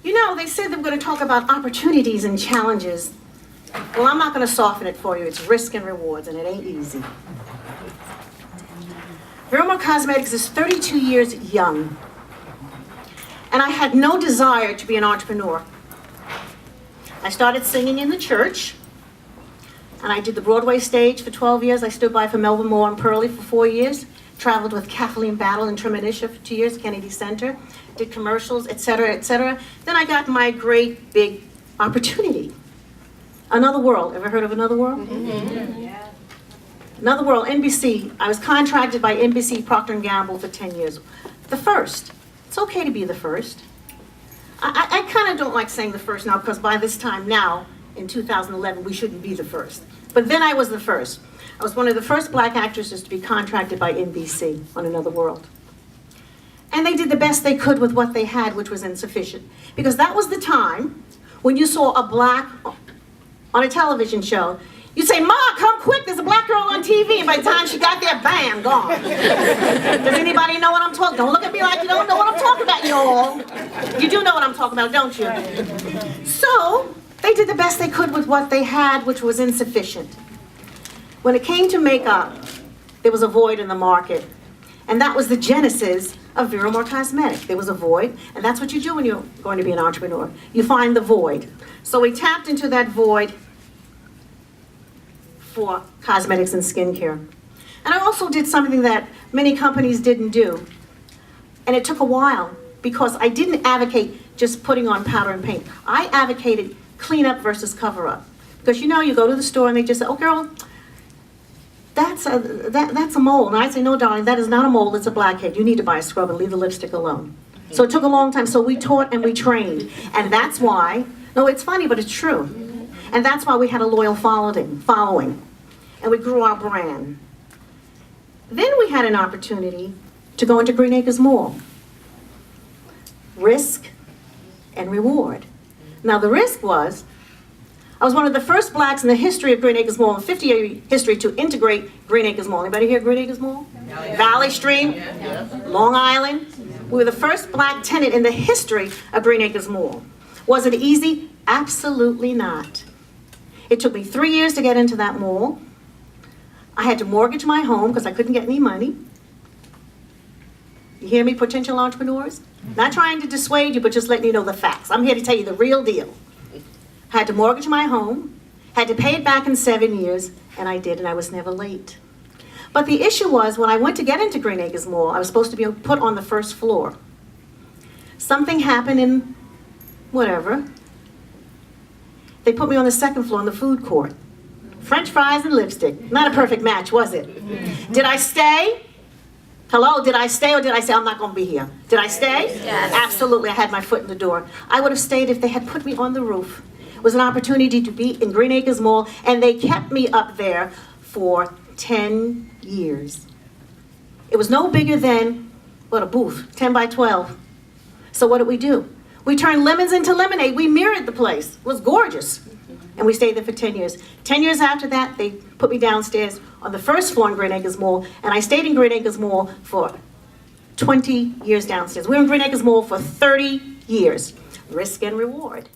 You know, they said they were going to talk about opportunities and challenges. Well, I'm not going to soften it for you. It's risk and rewards, and it ain't easy. Vera Moore Cosmetics is 32 years young, and I had no desire to be an entrepreneur. I started singing in the church, and I did the Broadway stage for 12 years. I stood by for Melba Moore and Pearlie for 4 years, traveled with Kathleen Battle and Trementisha for 2 years, Kennedy Center, did commercials, etc., etc. Then I got my great big opportunity. Another World. Ever heard of Another World? Mm-hmm. Yeah. Another World, NBC. I was contracted by NBC Procter & Gamble for 10 years. The first. It's okay to be the first. I kind of don't like saying the first now, because by this time now, in 2011, we shouldn't be the first. But then I was the first. I was one of the first black actresses to be contracted by NBC on Another World. And they did the best they could with what they had, which was insufficient. Because that was the time when you saw a black on a television show, you'd say, "Ma, come quick, there's a black girl on TV." And by the time she got there, bam, gone. Does anybody know what I'm talking about? Don't look at me like you don't know what I'm talking about, y'all. You do know what I'm talking about, don't you? So, they did the best they could with what they had, which was insufficient. When it came to makeup, there was a void in the market. And that was the genesis of Vera Moore Cosmetics. There was a void, and that's what you do when you're going to be an entrepreneur. You find the void. So we tapped into that void for cosmetics and skincare. And I also did something that many companies didn't do. And it took a while, because I didn't advocate just putting on powder and paint. I advocated clean up versus cover up. Because you know, you go to the store and they just say, "Oh girl, that's a mole." And I say, "No darling, that is not a mole, it's a blackhead. You need to buy a scrub and leave the lipstick alone." So it took a long time, so we taught and we trained. And that's why, no, it's funny, but it's true. And that's why we had a loyal following. And we grew our brand. Then we had an opportunity to go into Green Acres Mall. Risk and reward. Now the risk was, I was one of the first blacks in the history of Green Acres Mall, in 50-year history, to integrate Green Acres Mall. Anybody here Green Acres Mall? Yeah. Valley Stream, Long Island. We were the first black tenant in the history of Green Acres Mall. Was it easy? Absolutely not. It took me 3 years to get into that mall. I had to mortgage my home because I couldn't get any money. You hear me, potential entrepreneurs? Not trying to dissuade you, but just letting you know the facts. I'm here to tell you the real deal. I had to mortgage my home, had to pay it back in 7 years, and I did, and I was never late. But the issue was, when I went to get into Green Acres Mall, I was supposed to be put on the first floor. Something happened in whatever. They put me on the second floor in the food court. French fries and lipstick. Not a perfect match, was it? Did I stay? Hello, did I stay, or did I say, "I'm not going to be here"? Did I stay? Yes. Absolutely, I had my foot in the door. I would have stayed if they had put me on the roof. It was an opportunity to be in Green Acres Mall, and they kept me up there for 10 years. It was no bigger than, what, a booth, 10 by 12. So what did we do? We turned lemons into lemonade. We mirrored the place. It was gorgeous. And we stayed there for 10 years. 10 years after that, they put me downstairs on the first floor in Green Acres Mall, and I stayed in Green Acres Mall for 20 years downstairs. We were in Green Acres Mall for 30 years. Risk and reward.